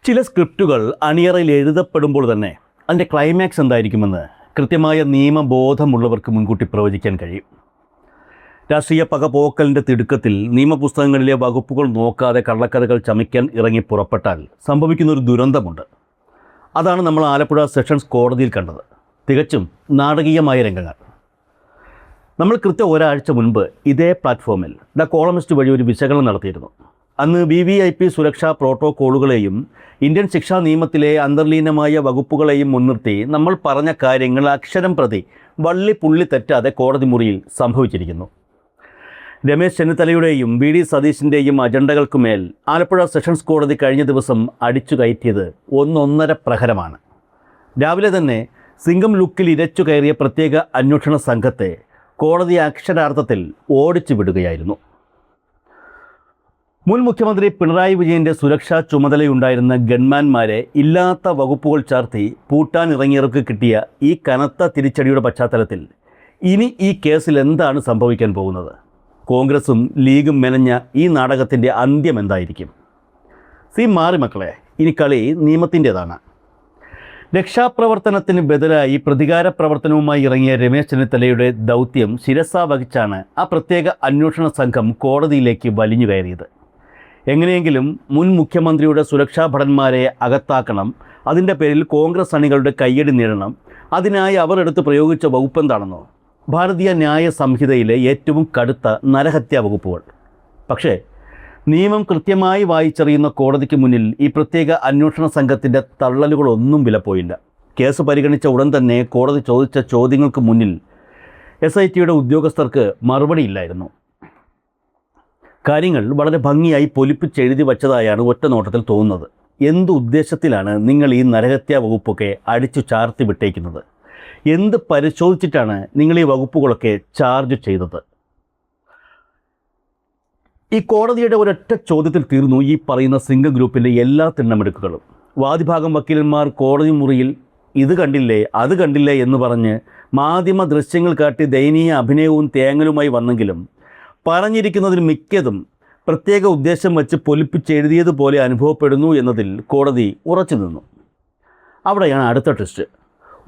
ചില സ്ക്രിപ്റ്റുകൾ അണിയറയിൽ എഴുതപ്പെടുമ്പോൾ തന്നെ അതിൻ്റെ ക്ലൈമാക്സ് എന്തായിരിക്കുമെന്ന് കൃത്യമായ നിയമബോധമുള്ളവർക്ക് മുൻകൂട്ടി പ്രവചിക്കാൻ കഴിയും. രാഷ്ട്രീയ പകപോക്കലിൻ്റെ തിടുക്കത്തിൽ നിയമപുസ്തകങ്ങളിലെ വകുപ്പുകൾ നോക്കാതെ കള്ളക്കഥകൾ ചമയ്ക്കാൻ ഇറങ്ങി പുറപ്പെട്ടാൽ സംഭവിക്കുന്നൊരു ദുരന്തമുണ്ട്. അതാണ് നമ്മൾ ആലപ്പുഴ സെഷൻസ് കോടതിയിൽ കണ്ടത്. തികച്ചും നാടകീയമായ രംഗങ്ങൾ. നമ്മൾ കൃത്യം ഒരാഴ്ച മുൻപ് ഇതേ പ്ലാറ്റ്ഫോമിൽ ദ കോളമിസ്റ്റ് വഴി ഒരു വിശകലനം നടത്തിയിരുന്നു. അന്ന് VVIP സുരക്ഷാ പ്രോട്ടോക്കോളുകളെയും ഇന്ത്യൻ ശിക്ഷാ നിയമത്തിലെ അന്തർലീനമായ വകുപ്പുകളെയും മുൻനിർത്തി നമ്മൾ പറഞ്ഞ കാര്യങ്ങൾ അക്ഷരം പ്രതി വള്ളിപ്പുള്ളി തെറ്റാതെ കോടതി മുറിയിൽ സംഭവിച്ചിരിക്കുന്നു. രമേശ് ചെന്നിത്തലയുടെയും VD സതീശിൻ്റെയും അജണ്ടകൾക്കുമേൽ ആലപ്പുഴ സെഷൻസ് കോടതി കഴിഞ്ഞ ദിവസം അടിച്ചു കയറ്റിയത് ഒന്നൊന്നര പ്രഹരമാണ്. രാവിലെ തന്നെ സിംഗം ലുക്കിൽ ഇരച്ചു കയറിയ പ്രത്യേക അന്വേഷണ സംഘത്തെ കോടതി അക്ഷരാർത്ഥത്തിൽ ഓടിച്ചു വിടുകയായിരുന്നു. മുൻ മുഖ്യമന്ത്രി പിണറായി വിജയൻ്റെ സുരക്ഷാ ചുമതലയുണ്ടായിരുന്ന ഗൺമാന്മാരെ ഇല്ലാത്ത വകുപ്പുകൾ ചാർത്തി പൂട്ടാനിറങ്ങിയവർക്ക് കിട്ടിയ ഈ കനത്ത തിരിച്ചടിയുടെ പശ്ചാത്തലത്തിൽ ഇനി ഈ കേസിൽ എന്താണ് സംഭവിക്കാൻ പോകുന്നത്? കോൺഗ്രസും ലീഗും മെനഞ്ഞ ഈ നാടകത്തിൻ്റെ അന്ത്യം എന്തായിരിക്കും? മാറി മക്കളെ, ഇനി കളി നിയമത്തിൻ്റെതാണ്. രക്ഷാപ്രവർത്തനത്തിന് ബദലായി പ്രതികാര പ്രവർത്തനവുമായി ഇറങ്ങിയ രമേശ് ചെന്നിത്തലയുടെ ദൗത്യം ശിരസാ വഹിച്ചാണ് ആ പ്രത്യേക അന്വേഷണ സംഘം കോടതിയിലേക്ക് വലിഞ്ഞു കയറിയത്. എങ്ങനെയെങ്കിലും മുൻ മുഖ്യമന്ത്രിയുടെ സുരക്ഷാ ഭടന്മാരെ അകത്താക്കണം, അതിൻ്റെ പേരിൽ കോൺഗ്രസ് അണികളുടെ കയ്യടി നേടണം. അതിനായി അവർ എടുത്ത് പ്രയോഗിച്ച വകുപ്പ് എന്താണെന്നോ? ഭാരതീയ ന്യായ സംഹിതയിലെ ഏറ്റവും കടുത്ത നരഹത്യാ വകുപ്പുകൾ. പക്ഷേ നിയമം കൃത്യമായി വായിച്ചറിയുന്ന കോടതിക്ക് മുന്നിൽ ഈ പ്രത്യേക അന്വേഷണ സംഘത്തിൻ്റെ തള്ളലുകളൊന്നും വിലപ്പോയില്ല. കേസ് പരിഗണിച്ച ഉടൻ തന്നെ കോടതി ചോദിച്ച ചോദ്യങ്ങൾക്ക് മുന്നിൽ SITയുടെ ഉദ്യോഗസ്ഥർക്ക് മറുപടിയില്ലായിരുന്നു. കാര്യങ്ങൾ വളരെ ഭംഗിയായി പൊലിപ്പിച്ചെഴുതി വച്ചതായാണ് ഒറ്റ നോട്ടത്തിൽ തോന്നുന്നത്. എന്ത് ഉദ്ദേശത്തിലാണ് നിങ്ങൾ ഈ നരഹത്യാ വകുപ്പൊക്കെ അടിച്ചു ചാർത്തി വിട്ടേക്കുന്നത്? എന്ത് പരിശോധിച്ചിട്ടാണ് നിങ്ങൾ ഈ വകുപ്പുകളൊക്കെ ചാർജ് ചെയ്തത്? ഈ കോടതിയുടെ ഒരൊറ്റ ചോദ്യത്തിൽ തീർന്നു ഈ പറയുന്ന സിംഗം ഗ്രൂപ്പിൻ്റെ എല്ലാ തിണ്ണമെടുക്കുകളും. വാദിഭാഗം വക്കീലന്മാർ കോടതി മുറിയിൽ ഇത് കണ്ടില്ലേ അത് കണ്ടില്ലേ എന്ന് പറഞ്ഞ് മാധ്യമ ദൃശ്യങ്ങൾ കാട്ടി ദയനീയ അഭിനയവും തേങ്ങലുമായി വന്നെങ്കിലും പറഞ്ഞിരിക്കുന്നതിൽ മിക്കതും പ്രത്യേക ഉദ്ദേശം വച്ച് പൊലിപ്പിച്ചെഴുതിയതുപോലെ അനുഭവപ്പെടുന്നു എന്നതിൽ കോടതി ഉറച്ചു നിന്നു. അവിടെയാണ് അടുത്ത ട്വിസ്റ്റ്.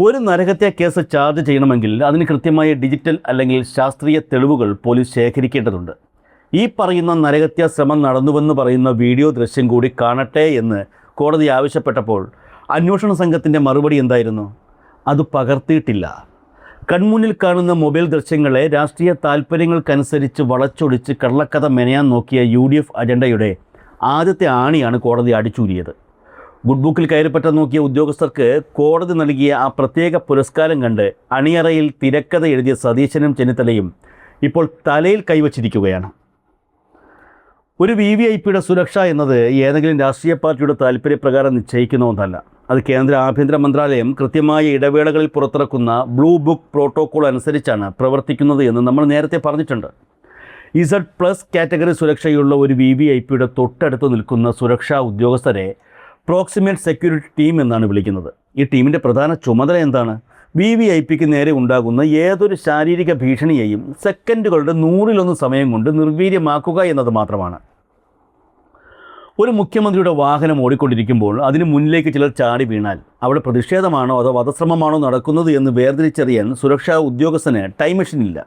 ഒരു നരഹത്യാ കേസ് ചാർജ് ചെയ്യണമെങ്കിൽ അതിന് കൃത്യമായ ഡിജിറ്റൽ അല്ലെങ്കിൽ ശാസ്ത്രീയ തെളിവുകൾ പോലീസ് ശേഖരിക്കേണ്ടതുണ്ട്. ഈ പറയുന്ന നരഹത്യാ ശ്രമം നടന്നുവെന്ന് പറയുന്ന വീഡിയോ ദൃശ്യം കൂടി കാണട്ടെ എന്ന് കോടതി ആവശ്യപ്പെട്ടപ്പോൾ അന്വേഷണ സംഘത്തിൻ്റെ മറുപടി എന്തായിരുന്നു? അത് പകർത്തിയിട്ടില്ല. കൺമുന്നിൽ കാണുന്ന മൊബൈൽ ദൃശ്യങ്ങളെ രാഷ്ട്രീയ താൽപ്പര്യങ്ങൾക്കനുസരിച്ച് വളച്ചൊടിച്ച് കള്ളക്കഥ മെനയാൻ നോക്കിയ UDF അജണ്ടയുടെ ആദ്യത്തെ ആണിയാണ് കോടതി അടിച്ചൂരിയത്. ഗുഡ് ബുക്കിൽ കയറിപ്പറ്റ നോക്കിയ ഉദ്യോഗസ്ഥർക്ക് കോടതി നൽകിയ ആ പ്രത്യേക പുരസ്കാരം കണ്ട് അണിയറയിൽ തിരക്കഥ എഴുതിയ സതീശനും ചെന്നിത്തലയും ഇപ്പോൾ തലയിൽ കൈവച്ചിരിക്കുകയാണ്. ഒരു VVIPയുടെ സുരക്ഷ എന്നത് ഏതെങ്കിലും രാഷ്ട്രീയ പാർട്ടിയുടെ താല്പര്യപ്രകാരം നിശ്ചയിക്കുന്ന ഒന്നല്ല. അത് കേന്ദ്ര ആഭ്യന്തര മന്ത്രാലയം കൃത്യമായ ഇടവേളകളിൽ പുറത്തിറക്കുന്ന ബ്ലൂ ബുക്ക് പ്രോട്ടോക്കോൾ അനുസരിച്ചാണ് പ്രവർത്തിക്കുന്നത് എന്ന് നമ്മൾ നേരത്തെ പറഞ്ഞിട്ടുണ്ട്. Z+ കാറ്റഗറി സുരക്ഷയുള്ള ഒരു VVIPയുടെ തൊട്ടടുത്ത് നിൽക്കുന്ന സുരക്ഷാ ഉദ്യോഗസ്ഥരെ പ്രോക്സിമേറ്റ് സെക്യൂരിറ്റി ടീം എന്നാണ് വിളിക്കുന്നത്. ഈ ടീമിൻ്റെ പ്രധാന ചുമതല എന്താണ്? VVIPക്ക് നേരെ ഉണ്ടാകുന്ന ഏതൊരു ശാരീരിക ഭീഷണിയെയും സെക്കൻഡുകളുടെ 100-1 സമയം കൊണ്ട് നിർവീര്യമാക്കുക എന്നത് മാത്രമാണ്. ഒരു മുഖ്യമന്ത്രിയുടെ വാഹനം ഓടിക്കൊണ്ടിരിക്കുമ്പോൾ അതിന് മുന്നിലേക്ക് ചിലർ ചാടി വീണാൽ അവിടെ പ്രതിഷേധമാണോ അതോ വധശ്രമമാണോ നടക്കുന്നത് എന്ന് വേർതിരിച്ചറിയാൻ സുരക്ഷാ ഉദ്യോഗസ്ഥന് ടൈം മെഷീനില്ല.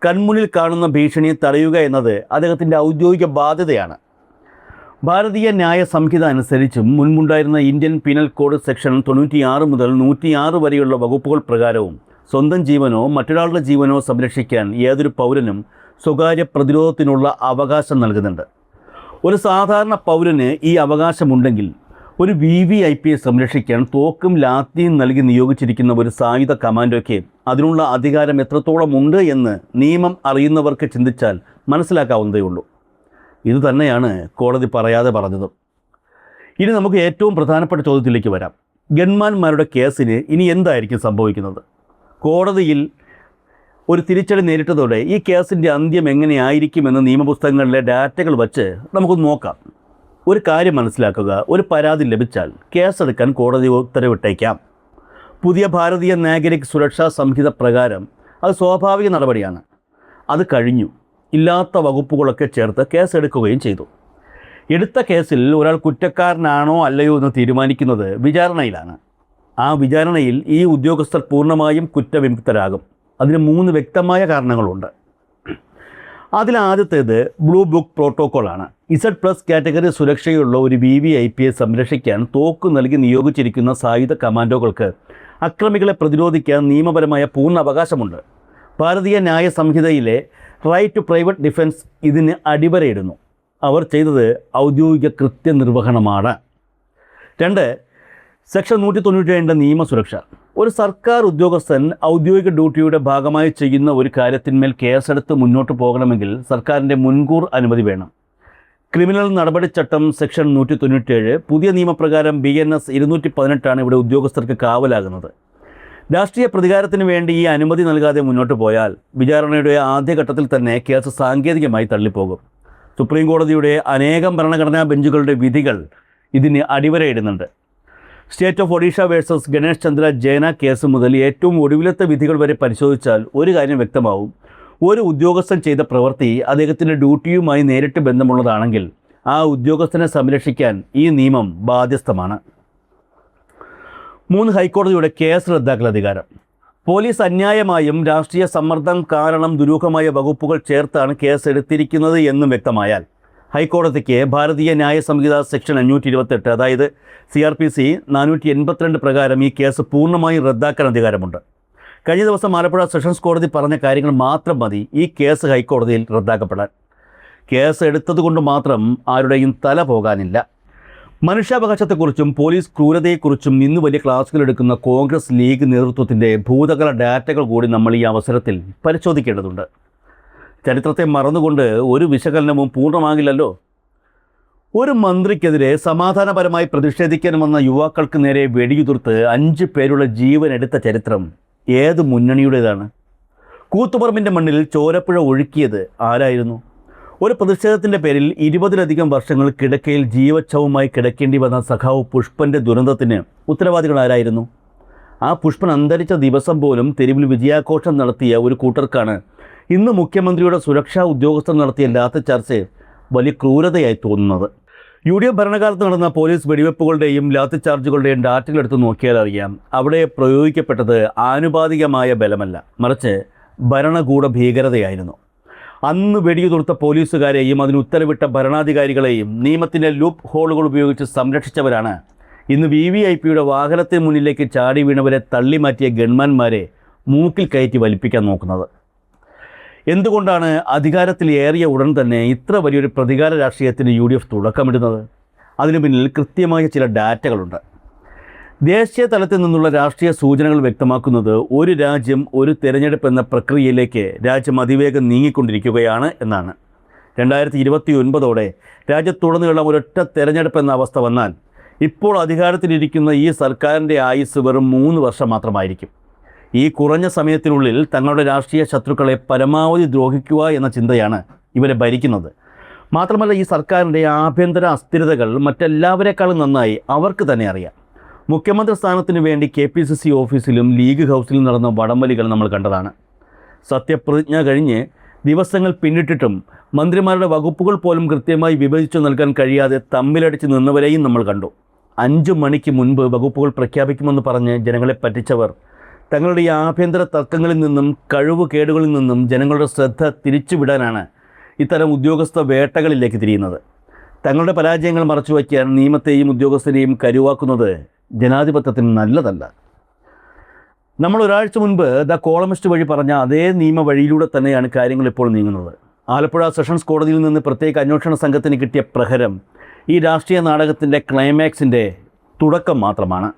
കൺമുന്നിൽ കാണുന്ന ഭീഷണിയെ തടയുക എന്നത് അദ്ദേഹത്തിൻ്റെ ഔദ്യോഗിക ബാധ്യതയാണ്. ഭാരതീയ ന്യായ സംഹിത അനുസരിച്ചും മുൻപുണ്ടായിരുന്ന ഇന്ത്യൻ പീനൽ കോഡ് സെക്ഷൻ 96 മുതൽ 106 വരെയുള്ള വകുപ്പുകൾ പ്രകാരവും സ്വന്തം ജീവനോ മറ്റൊരാളുടെ ജീവനോ സംരക്ഷിക്കാൻ ഏതൊരു പൗരനും സ്വകാര്യ പ്രതിരോധത്തിനുള്ള അവകാശം നൽകുന്നുണ്ട്. ഒരു സാധാരണ പൗരന് ഈ അവകാശമുണ്ടെങ്കിൽ ഒരു VVIPയെ സംരക്ഷിക്കാൻ തോക്കും ലാത്തിയും നൽകി നിയോഗിച്ചിരിക്കുന്ന ഒരു സായുധ കമാൻഡോയ്ക്ക് അതിനുള്ള അധികാരം എത്രത്തോളം ഉണ്ട് എന്ന് നിയമം അറിയുന്നവർക്ക് ചിന്തിച്ചാൽ മനസ്സിലാക്കാവുന്നതേ ഉള്ളൂ. ഇത് തന്നെയാണ് കോടതി പറയാതെ പറഞ്ഞത്. ഇനി നമുക്ക് ഏറ്റവും പ്രധാനപ്പെട്ട ചോദ്യത്തിലേക്ക് വരാം. ഗൺമാന്മാരുടെ കേസിന് ഇനി എന്തായിരിക്കും സംഭവിക്കുന്നത്? കോടതിയിൽ ഒരു തിരിച്ചടി നേരിട്ടതോടെ ഈ കേസിൻ്റെ അന്ത്യം എങ്ങനെയായിരിക്കുമെന്ന് നിയമപുസ്തകങ്ങളിലെ ഡാറ്റകൾ വച്ച് നമുക്കൊന്ന് നോക്കാം. ഒരു കാര്യം മനസ്സിലാക്കുക, ഒരു പരാതി ലഭിച്ചാൽ കേസെടുക്കാൻ കോടതി ഉത്തരവിട്ടേക്കാം. പുതിയ ഭാരതീയ നാഗരിക് സുരക്ഷാ സംഹിത പ്രകാരം അത് സ്വാഭാവിക നടപടിയാണ്. അത് കഴിഞ്ഞു. ഇല്ലാത്ത വകുപ്പുകളൊക്കെ ചേർത്ത് കേസെടുക്കുകയും ചെയ്തു. എടുത്ത കേസിൽ ഒരാൾ കുറ്റക്കാരനാണോ അല്ലയോ എന്ന് തീരുമാനിക്കുന്നത് വിചാരണയിലാണ്. ആ വിചാരണയിൽ ഈ ഉദ്യോഗസ്ഥർ പൂർണ്ണമായും കുറ്റവിമുക്തരാകും. അതിന് 3 വ്യക്തമായ കാരണങ്ങളുണ്ട്. അതിലാദ്യത്തേത് ബ്ലൂ ബുക്ക് പ്രോട്ടോക്കോളാണ്. Z+ കാറ്റഗറി സുരക്ഷയുള്ള ഒരു VVIPയെ സംരക്ഷിക്കാൻ തോക്ക് നൽകി നിയോഗിച്ചിരിക്കുന്ന സായുധ കമാൻഡോകൾക്ക് അക്രമികളെ പ്രതിരോധിക്കാൻ നിയമപരമായ പൂർണ്ണ അവകാശമുണ്ട്. ഭാരതീയ ന്യായ സംഹിതയിലെ റൈറ്റ് ടു പ്രൈവറ്റ് ഡിഫൻസ് ഇതിന് അടിവരയിടുന്നു. അവർ ചെയ്തത് ഔദ്യോഗിക കൃത്യനിർവഹണമാണ്. 2. സെക്ഷൻ 192 നിയമസുരക്ഷ. ഒരു സർക്കാർ ഉദ്യോഗസ്ഥൻ ഔദ്യോഗിക ഡ്യൂട്ടിയുടെ ഭാഗമായി ചെയ്യുന്ന ഒരു കാര്യത്തിന്മേൽ കേസെടുത്ത് മുന്നോട്ട് പോകണമെങ്കിൽ സർക്കാരിൻ്റെ മുൻകൂർ അനുമതി വേണം. ക്രിമിനൽ നടപടിച്ചട്ടം സെക്ഷൻ 197 പുതിയ നിയമപ്രകാരം BNS 218 ഇവിടെ ഉദ്യോഗസ്ഥർക്ക് കാവലാകുന്നത്. രാഷ്ട്രീയ പ്രതികാരത്തിന് വേണ്ടി ഈ അനുമതി നൽകാതെ മുന്നോട്ട് പോയാൽ വിചാരണയുടെ ആദ്യഘട്ടത്തിൽ തന്നെ കേസ് സാങ്കേതികമായി തള്ളിപ്പോകും. സുപ്രീം കോടതിയുടെ അനേകം ഭരണഘടനാ ബെഞ്ചുകളുടെ വിധികൾ ഇതിന് അടിവരയിടുന്നുണ്ട്. State of Odisha versus Ganesh Chandra Jena case മുതൽ ഏറ്റവും ഒടുവിലത്തെ വിധികൾ വരെ പരിശോധിച്ചാൽ ഒരു കാര്യം വ്യക്തമാവും. ഒരു ഉദ്യോഗസ്ഥൻ ചെയ്ത പ്രവൃത്തി അദ്ദേഹത്തിൻ്റെ ഡ്യൂട്ടിയുമായി നേരിട്ട് ബന്ധമുള്ളതാണെങ്കിൽ ആ ഉദ്യോഗസ്ഥനെ സംരക്ഷിക്കാൻ ഈ നിയമം ബാധ്യസ്ഥമാണ്. 3. ഹൈക്കോടതിയുടെ കേസ് റദ്ദാക്കൽ അധികാരം. പോലീസ് അന്യായമായും രാഷ്ട്രീയ സമ്മർദ്ദം കാരണം ദുരൂഹമായ വകുപ്പുകൾ ചേർത്താണ് കേസ് എടുത്തിരിക്കുന്നത് എന്നും വ്യക്തമായാൽ ഹൈക്കോടതിക്ക് ഭാരതീയ ന്യായ സംഹിത സെക്ഷൻ 528 അതായത് CRPC 482 പ്രകാരം ഈ കേസ് പൂർണ്ണമായും റദ്ദാക്കാൻ അധികാരമുണ്ട്. കഴിഞ്ഞ ദിവസം ആലപ്പുഴ സെഷൻസ് കോടതി പറഞ്ഞ കാര്യങ്ങൾ മാത്രം മതി ഈ കേസ് ഹൈക്കോടതിയിൽ റദ്ദാക്കപ്പെടാൻ. കേസ് എടുത്തതുകൊണ്ട് മാത്രം ആരുടെയും തല പോകാനില്ല. മനുഷ്യാവകാശത്തെക്കുറിച്ചും പോലീസ് ക്രൂരതയെക്കുറിച്ചും ഇന്ന് വലിയ ക്ലാസുകൾ എടുക്കുന്ന കോൺഗ്രസ് ലീഗ് നേതൃത്വത്തിൻ്റെ ഭൂതകാല ഡാറ്റകൾ കൂടി നമ്മൾ ഈ അവസരത്തിൽ പരിശോധിക്കേണ്ടതുണ്ട്. ചരിത്രത്തെ മറന്നുകൊണ്ട് ഒരു വിശകലനവും പൂർണ്ണമാകില്ലല്ലോ. ഒരു മന്ത്രിക്കെതിരെ സമാധാനപരമായി പ്രതിഷേധിക്കാൻ വന്ന യുവാക്കൾക്ക് നേരെ വെടിയുതിർത്ത് 5 പേരുടെ ജീവൻ എടുത്ത ചരിത്രം ഏത് മുന്നണിയുടേതാണ്? കൂത്തുപറമ്പിൻ്റെ മണ്ണിൽ ചോരപ്പുഴ ഒഴുക്കിയത് ആരായിരുന്നു? ഒരു പ്രതിഷേധത്തിൻ്റെ പേരിൽ 20-ലധികം വർഷങ്ങൾ കിടക്കയിൽ ജീവച്ഛവുമായി കിടക്കേണ്ടി വന്ന സഖാവ് പുഷ്പൻ്റെ ദുരന്തത്തിന് ഉത്തരവാദികൾ ആരായിരുന്നു? ആ പുഷ്പൻ അന്തരിച്ച ദിവസം പോലും തെരുവിൽ വിജയാഘോഷം നടത്തിയ ഒരു കൂട്ടർക്കാണ് ഇന്ന് മുഖ്യമന്ത്രിയുടെ സുരക്ഷാ ഉദ്യോഗസ്ഥർ നടത്തിയ ലാത്തിച്ചാർജ് വലിയ ക്രൂരതയായി തോന്നുന്നത്. UDF ഭരണകാലത്ത് നടന്ന പോലീസ് വെടിവെപ്പുകളുടെയും ലാത്തിച്ചാർജുകളുടെയും ഡാറ്റകൾ എടുത്ത് നോക്കിയാൽ അറിയാം, അവിടെ പ്രയോഗിക്കപ്പെട്ടത് ആനുപാതികമായ ബലമല്ല, മറിച്ച് ഭരണകൂട ഭീകരതയായിരുന്നു. അന്ന് വെടിയുതിർത്ത പോലീസുകാരെയും അതിന് ഉത്തരവിട്ട ഭരണാധികാരികളെയും നിയമത്തിൻ്റെ ലൂപ്പ് ഹോളുകൾ ഉപയോഗിച്ച് സംരക്ഷിച്ചവരാണ് ഇന്ന് VVIPയുടെ വാഹനത്തിന് മുന്നിലേക്ക് ചാടി വീണവരെ തള്ളിമാറ്റിയ ഗൺമാന്മാരെ മൂക്കിൽ കയറ്റി വലിപ്പിക്കാൻ നോക്കുന്നത്. എന്തുകൊണ്ടാണ് അധികാരത്തിൽ ഏറിയ ഉടൻ തന്നെ ഇത്ര വലിയൊരു പ്രതികാര രാഷ്ട്രീയത്തിന് UDF തുടക്കമിടുന്നത്? അതിനു പിന്നിൽ കൃത്യമായ ചില ഡാറ്റകളുണ്ട്. ദേശീയ തലത്തിൽ നിന്നുള്ള രാഷ്ട്രീയ സൂചനകൾ വ്യക്തമാക്കുന്നത് ഒരു രാജ്യം ഒരു തിരഞ്ഞെടുപ്പ് എന്ന പ്രക്രിയയിലേക്ക് രാജ്യം അതിവേഗം നീങ്ങിക്കൊണ്ടിരിക്കുകയാണ് എന്നാണ്. 2029ഓടെ രാജ്യത്തുടനീളം ഒരൊറ്റ തിരഞ്ഞെടുപ്പ് എന്ന അവസ്ഥ വന്നാൽ ഇപ്പോൾ അധികാരത്തിലിരിക്കുന്ന ഈ സർക്കാരിൻ്റെ ആയുസ് വെറും 3 വർഷം മാത്രമായിരിക്കും. ഈ കുറഞ്ഞ സമയത്തിനുള്ളിൽ തങ്ങളുടെ രാഷ്ട്രീയ ശത്രുക്കളെ പരമാവധി ദ്രോഹിക്കുക എന്ന ചിന്തയാണ് ഇവരെ ഭരിക്കുന്നത്. മാത്രമല്ല, ഈ സർക്കാരിൻ്റെ ആഭ്യന്തര അസ്ഥിരതകൾ മറ്റെല്ലാവരെക്കാളും നന്നായി അവർക്ക് തന്നെ അറിയാം. മുഖ്യമന്ത്രി സ്ഥാനത്തിന് വേണ്ടി KPCC ഓഫീസിലും ലീഗ് ഹൗസിലും നടന്ന വടംവലികൾ നമ്മൾ കണ്ടതാണ്. സത്യപ്രതിജ്ഞ കഴിഞ്ഞ് ദിവസങ്ങൾ പിന്നിട്ടിട്ടും മന്ത്രിമാരുടെ വകുപ്പുകൾ പോലും കൃത്യമായി വിഭജിച്ചു നൽകാൻ കഴിയാതെ തമ്മിലടിച്ച് നിന്നവരെയും നമ്മൾ കണ്ടു. 5 മണിക്ക് മുൻപ് വകുപ്പുകൾ പ്രഖ്യാപിക്കുമെന്ന് പറഞ്ഞ് ജനങ്ങളെ പറ്റിച്ചവർ തങ്ങളുടെ ഈ ആഭ്യന്തര തർക്കങ്ങളിൽ നിന്നും കഴിവുകേടുകളിൽ നിന്നും ജനങ്ങളുടെ ശ്രദ്ധ തിരിച്ചുവിടാനാണ് ഇത്തരം ഉദ്യോഗസ്ഥ വേട്ടകളിലേക്ക് തിരിയുന്നത്. തങ്ങളുടെ പരാജയങ്ങൾ മറച്ചുവയ്ക്കാൻ നിയമത്തെയും ഉദ്യോഗസ്ഥരെയും കരുവാക്കുന്നത് ജനാധിപത്യത്തിന് നല്ലതല്ല. നമ്മൾ ഒരാഴ്ച മുൻപ് ദ കോളമിസ്റ്റ് വഴി പറഞ്ഞ അതേ നിയമ വഴിയിലൂടെ തന്നെയാണ് കാര്യങ്ങൾ ഇപ്പോൾ നീങ്ങുന്നത്. ആലപ്പുഴ സെഷൻസ് കോടതിയിൽ നിന്ന് പ്രത്യേക അന്വേഷണ സംഘത്തിന് കിട്ടിയ പ്രഹരം ഈ രാഷ്ട്രീയ നാടകത്തിൻ്റെ ക്ലൈമാക്സിൻ്റെ തുടക്കം മാത്രമാണ്.